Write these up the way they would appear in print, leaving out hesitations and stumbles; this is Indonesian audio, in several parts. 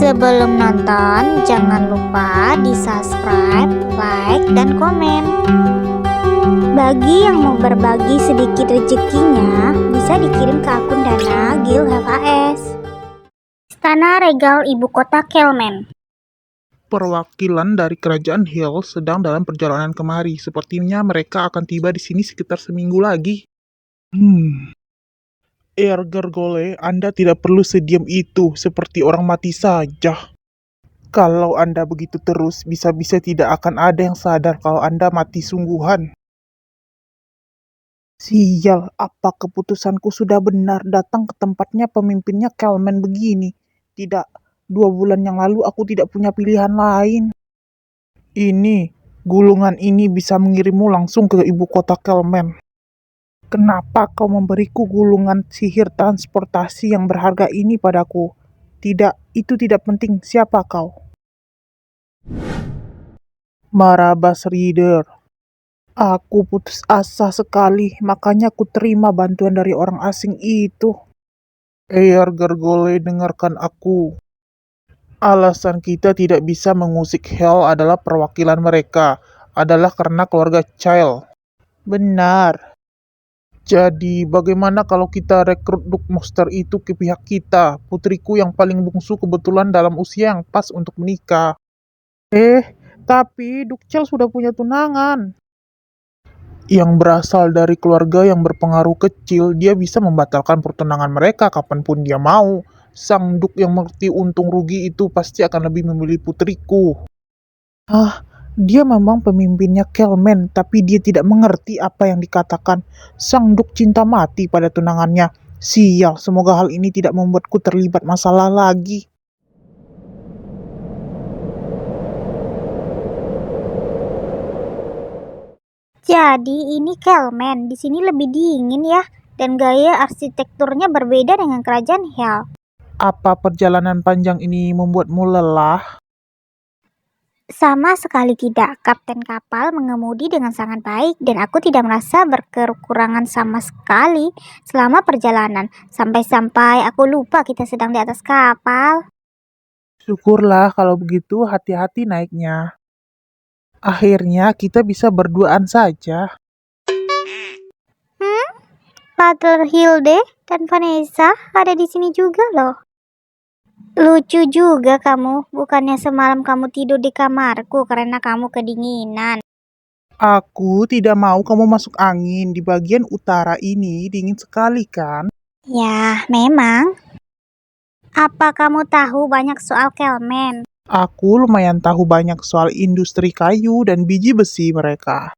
Sebelum nonton, jangan lupa di-subscribe, like, dan komen. Bagi yang mau berbagi sedikit rezekinya, bisa dikirim ke akun Dana Gil HVS. Istana Regal Ibu Kota Kelmen. Perwakilan dari Kerajaan Hill sedang dalam perjalanan kemari. Sepertinya mereka akan tiba di sini sekitar seminggu lagi. Ergergole, Anda tidak perlu sediam itu, seperti orang mati saja. Kalau Anda begitu terus, bisa-bisa tidak akan ada yang sadar kalau Anda mati sungguhan. Sial, apa keputusanku sudah benar datang ke tempatnya pemimpinnya Kelmen begini? Tidak, 2 bulan yang lalu aku tidak punya pilihan lain. Gulungan ini bisa mengirimmu langsung ke ibu kota Kelmen. Kenapa kau memberiku gulungan sihir transportasi yang berharga ini padaku? Tidak, itu tidak penting. Siapa kau? Marabas Reader. Aku putus asa sekali, makanya ku terima bantuan dari orang asing itu. Gergole, dengarkan aku. Alasan kita tidak bisa mengusik Hell adalah perwakilan mereka. Adalah karena keluarga Child. Benar. Jadi, bagaimana kalau kita rekrut Duke Monster itu ke pihak kita? Putriku yang paling bungsu kebetulan dalam usia yang pas untuk menikah. Tapi Duke Chell sudah punya tunangan. Yang berasal dari keluarga yang berpengaruh kecil, dia bisa membatalkan pertunangan mereka kapanpun dia mau. Sang Duke yang mengerti untung rugi itu pasti akan lebih memilih putriku. Dia memang pemimpinnya Kelmen, tapi dia tidak mengerti apa yang dikatakan. Sang Duk cinta mati pada tunangannya. Sial, semoga hal ini tidak membuatku terlibat masalah lagi. Jadi ini Kelmen, di sini lebih dingin ya, dan gaya arsitekturnya berbeda dengan kerajaan Hell. Apa perjalanan panjang ini membuatmu lelah? Sama sekali tidak. Kapten kapal mengemudi dengan sangat baik dan aku tidak merasa berkekurangan sama sekali selama perjalanan. Sampai-sampai aku lupa kita sedang di atas kapal. Syukurlah kalau begitu, hati-hati naiknya. Akhirnya kita bisa berduaan saja. Pater Hilde dan Vanessa ada di sini juga loh. Lucu juga kamu, bukannya semalam kamu tidur di kamarku karena kamu kedinginan. Aku tidak mau kamu masuk angin. Di bagian utara ini dingin sekali kan? Ya, memang. Apa kamu tahu banyak soal Kelmen? Aku lumayan tahu banyak soal industri kayu dan biji besi mereka.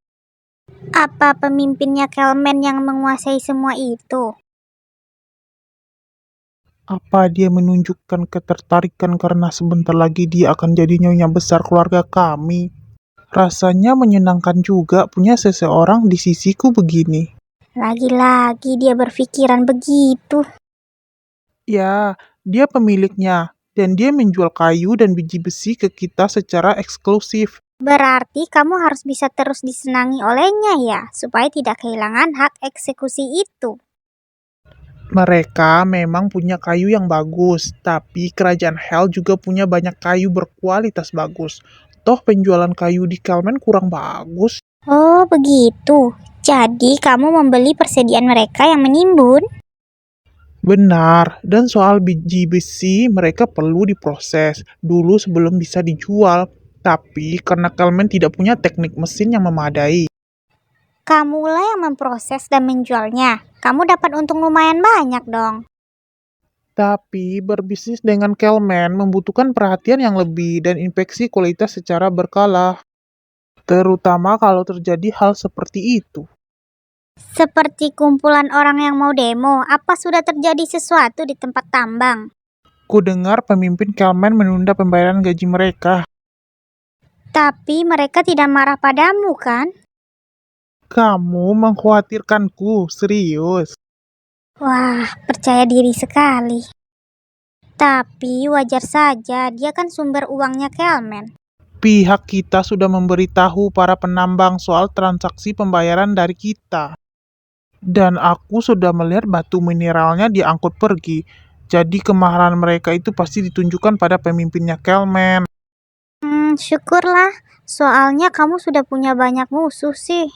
Apa pemimpinnya Kelmen yang menguasai semua itu? Apa dia menunjukkan ketertarikan karena sebentar lagi dia akan jadi nyonya besar keluarga kami? Rasanya menyenangkan juga punya seseorang di sisiku begini. Lagi-lagi dia berpikiran begitu. Ya, dia pemiliknya, dan dia menjual kayu dan biji besi ke kita secara eksklusif. Berarti kamu harus bisa terus disenangi olehnya ya, supaya tidak kehilangan hak eksekusi itu. Mereka memang punya kayu yang bagus, tapi kerajaan Hell juga punya banyak kayu berkualitas bagus. Toh penjualan kayu di Kelmen kurang bagus. Oh, begitu. Jadi kamu membeli persediaan mereka yang menimbun? Benar, dan soal biji besi mereka perlu diproses dulu sebelum bisa dijual. Tapi karena Kelmen tidak punya teknik mesin yang memadai. Kamulah yang memproses dan menjualnya. Kamu dapat untung lumayan banyak dong. Tapi berbisnis dengan Kelmen membutuhkan perhatian yang lebih dan inspeksi kualitas secara berkala. Terutama kalau terjadi hal seperti itu. Seperti kumpulan orang yang mau demo, apa sudah terjadi sesuatu di tempat tambang? Ku dengar pemimpin Kelmen menunda pembayaran gaji mereka. Tapi mereka tidak marah padamu kan? Kamu mengkhawatirkanku, serius. Wah, percaya diri sekali. Tapi wajar saja, dia kan sumber uangnya Kelmen. Pihak kita sudah memberitahu para penambang soal transaksi pembayaran dari kita. Dan aku sudah melihat batu mineralnya diangkut pergi. Jadi kemarahan mereka itu pasti ditunjukkan pada pemimpinnya Kelman. Syukurlah. Soalnya kamu sudah punya banyak musuh sih.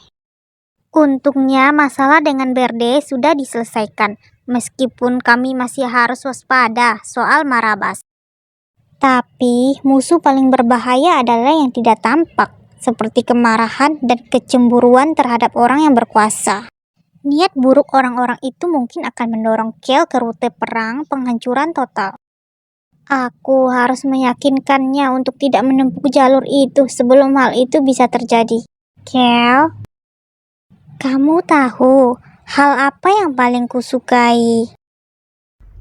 Untungnya masalah dengan Berde sudah diselesaikan. Meskipun kami masih harus waspada soal Marabas. Tapi musuh paling berbahaya adalah yang tidak tampak, seperti kemarahan dan kecemburuan terhadap orang yang berkuasa. Niat buruk orang-orang itu mungkin akan mendorong Kel ke rute perang penghancuran total. Aku harus meyakinkannya untuk tidak menempuh jalur itu sebelum hal itu bisa terjadi. Kel, kamu tahu hal apa yang paling kusukai?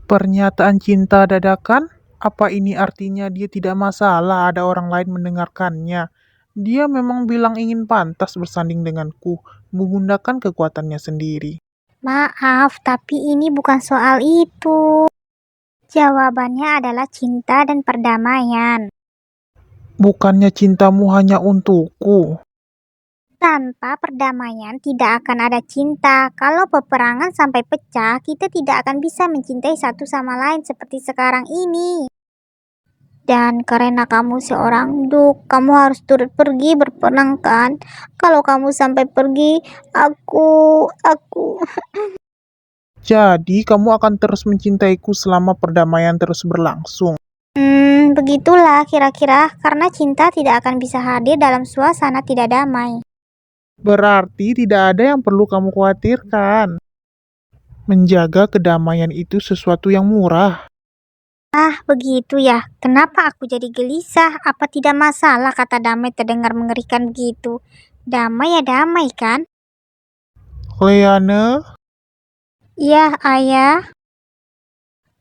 Pernyataan cinta dadakan? Apa ini artinya dia tidak masalah ada orang lain mendengarkannya? Dia memang bilang ingin pantas bersanding denganku, menggunakan kekuatannya sendiri. Maaf, tapi ini bukan soal itu. Jawabannya adalah cinta dan perdamaian. Bukannya cintamu hanya untukku. Tanpa perdamaian tidak akan ada cinta. Kalau peperangan sampai pecah, kita tidak akan bisa mencintai satu sama lain seperti sekarang ini. Dan karena kamu seorang duk, kamu harus turut pergi berperang kan? Kalau kamu sampai pergi, aku... Jadi kamu akan terus mencintaiku selama perdamaian terus berlangsung. Begitulah kira-kira, karena cinta tidak akan bisa hadir dalam suasana tidak damai. Berarti tidak ada yang perlu kamu khawatirkan. Menjaga kedamaian itu sesuatu yang murah. Ah, begitu ya. Kenapa aku jadi gelisah? Apa tidak masalah kata damai terdengar mengerikan begitu? Damai ya damai kan? Leane, Ya, ayah.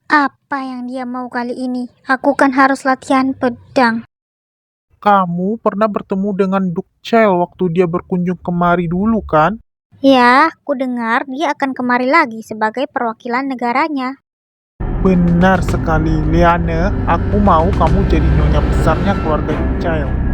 Apa yang dia mau kali ini? Aku kan harus latihan pedang. kamu pernah bertemu dengan Duk Chel waktu dia berkunjung kemari dulu kan? Ya, aku dengar dia akan kemari lagi sebagai perwakilan negaranya. Benar sekali, Leane. Aku mau kamu jadi nyonya besarnya keluarga Duk Chel.